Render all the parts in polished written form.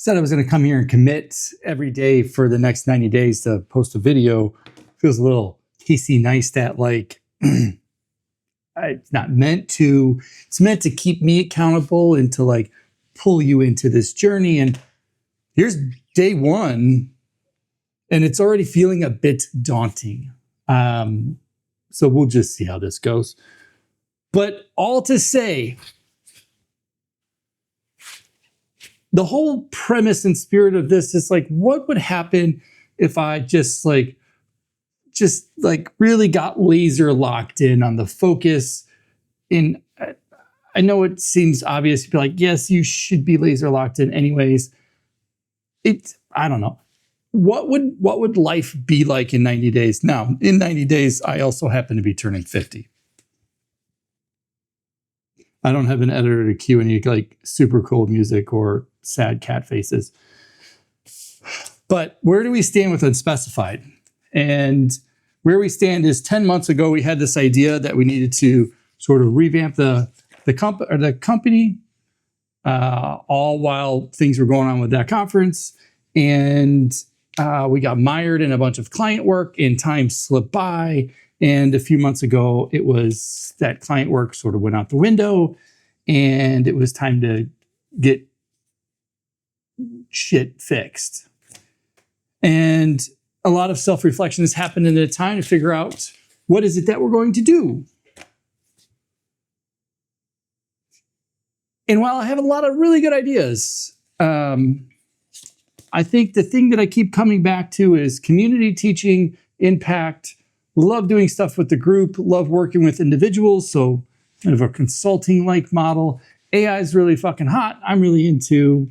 said I was going to come here and commit every day for the next 90 days to post a video. Feels a little Casey Neistat like. It's not meant to. It's meant to keep me accountable and to like pull you into this journey. And here's day one, and it's already feeling a bit daunting. So we'll just see how this goes. But all to say, the whole premise and spirit of this is like, what would happen if I just really got laser locked in on the focus? In I know it seems obvious to be like, yes, you should be laser locked in anyways. I don't know. What would life be like in 90 days? Now, in 90 days, I also happen to be turning 50. I don't have an editor to cue any like super cool music or sad cat faces. But where do we stand with unspecified? And where we stand is 10 months ago, we had this idea that we needed to sort of revamp the company, all while things were going on with that conference. And we got mired in a bunch of client work and time slipped by. And a few months ago, it was that client work sort of went out the window and it was time to get shit fixed. And a lot of self-reflection has happened in a time to figure out what is it that we're going to do. And while I have a lot of really good ideas, I think the thing that I keep coming back to is community teaching, impact, love doing stuff with the group, love working with individuals. So kind of a consulting-like model. AI is really fucking hot. I'm really into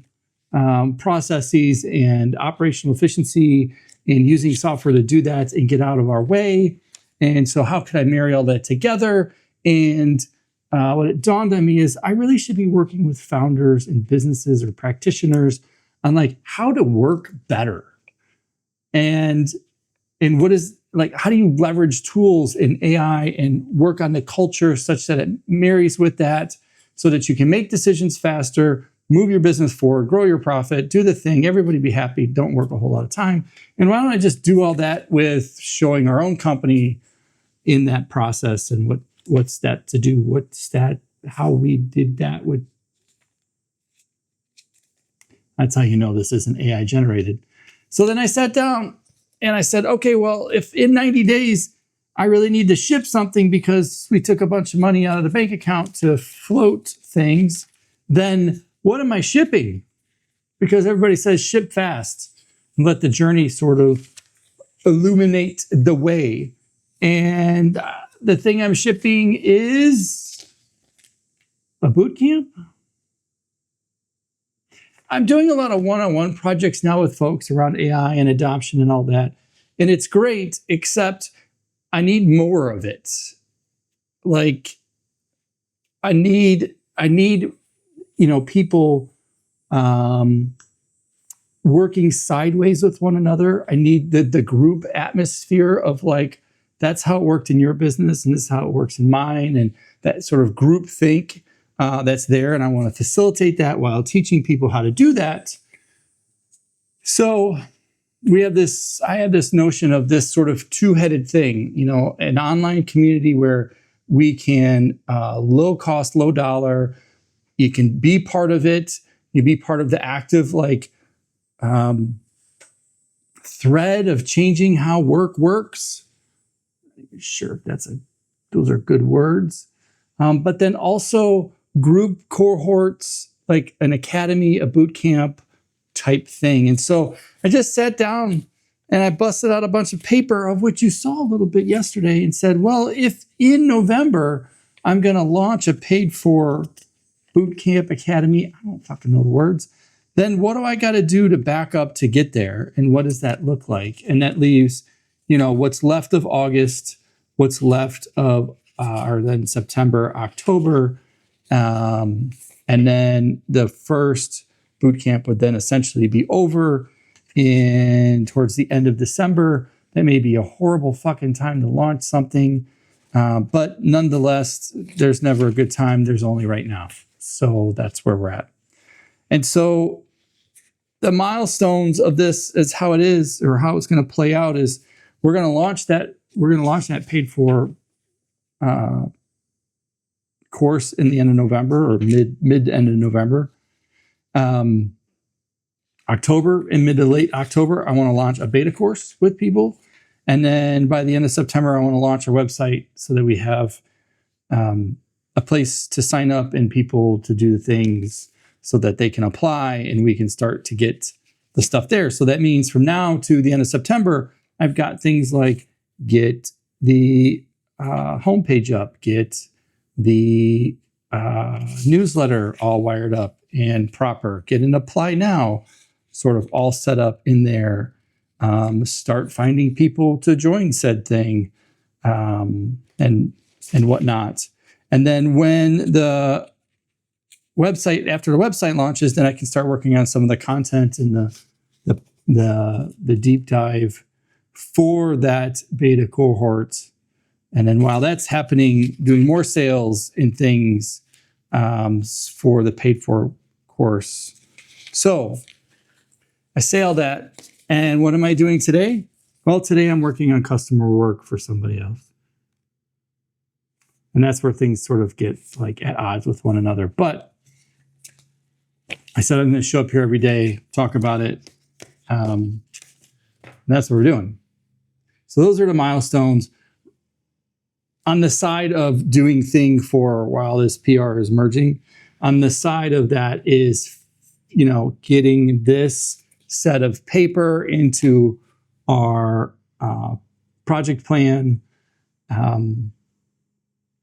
processes and operational efficiency and using software to do that and get out of our way. And so how could I marry all that together? And what it dawned on me is I really should be working with founders and businesses or practitioners on like how to work better. And what is like, how do you leverage tools in AI and work on the culture such that it marries with that so that you can make decisions faster, move your business forward, grow your profit, do the thing, everybody be happy, don't work a whole lot of time. And why don't I just do all that with showing our own company in that process and what's that to do? What's that, how we did that with, that's how you know this isn't AI generated. So then I sat down and I said, okay, well, if in 90 days, I really need to ship something because we took a bunch of money out of the bank account to float things, then what am I shipping? Because everybody says ship fast and let the journey sort of illuminate the way. And the thing I'm shipping is a boot camp. I'm doing a lot of one-on-one projects now with folks around AI and adoption and all that. And it's great, except I need more of it. Like I need, people working sideways with one another. I need the group atmosphere of like, that's how it worked in your business and this is how it works in mine. And that sort of group think that's there. And I want to facilitate that while teaching people how to do that. So I have this notion of this sort of two-headed thing, an online community where we can low cost, low dollar, you can be part of it. You be part of the active thread of changing how work works. Sure, those are good words. But then also group cohorts, like an academy, a boot camp type thing. And so I just sat down and I busted out a bunch of paper, of which you saw a little bit yesterday, and said, well, if in November I'm going to launch a paid for boot camp academy, I don't fucking know the words, then what do I got to do to back up to get there? And what does that look like? And that leaves, what's left of August, what's left of, or then September, October, and then the first boot camp would then essentially be over towards the end of December. That may be a horrible fucking time to launch something. But nonetheless, there's never a good time. There's only right now. So that's where we're at. And so the milestones of this is how it is, or how it's going to play out is we're going to launch that. We're going to launch that paid for course in the end of November, or mid to end of November. October, in mid to late October, I want to launch a beta course with people. And then by the end of September, I want to launch a website so that we have a place to sign up and people to do the things so that they can apply and we can start to get the stuff there. So that means from now to the end of September, I've got things like get the homepage up, get the newsletter all wired up and proper, get an apply now sort of all set up in there, start finding people to join said thing, and whatnot. And then when the website, after the website launches, then I can start working on some of the content and the deep dive for that beta cohort. And then while that's happening, doing more sales and things for the paid for course. So I say all that. And what am I doing today? Well, today I'm working on customer work for somebody else. And that's where things sort of get like at odds with one another. But I said I'm going to show up here every day, talk about it. And that's what we're doing. So those are the milestones. On the side of doing thing for while this PR is merging, on the side of that is, getting this set of paper into our project plan,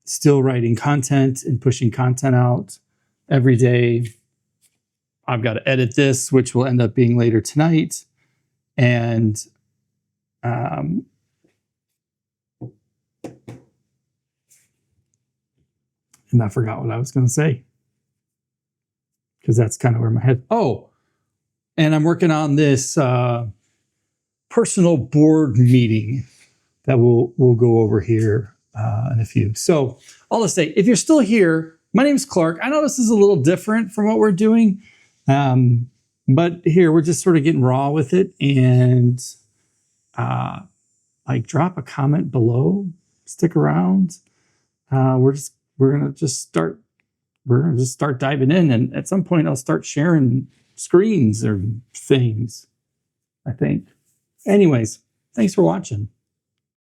still writing content and pushing content out every day. I've got to edit this, which will end up being later tonight. And I forgot what I was going to say, because that's kind of where my head. Oh, and I'm working on this personal board meeting that we'll go over here in a few. So all to say, if you're still here, my name is Clark. I know this is a little different from what we're doing, but here we're just sort of getting raw with it. And drop a comment below, stick around. We're gonna just start diving in, and at some point I'll start sharing screens or things, I think. Anyways, thanks for watching.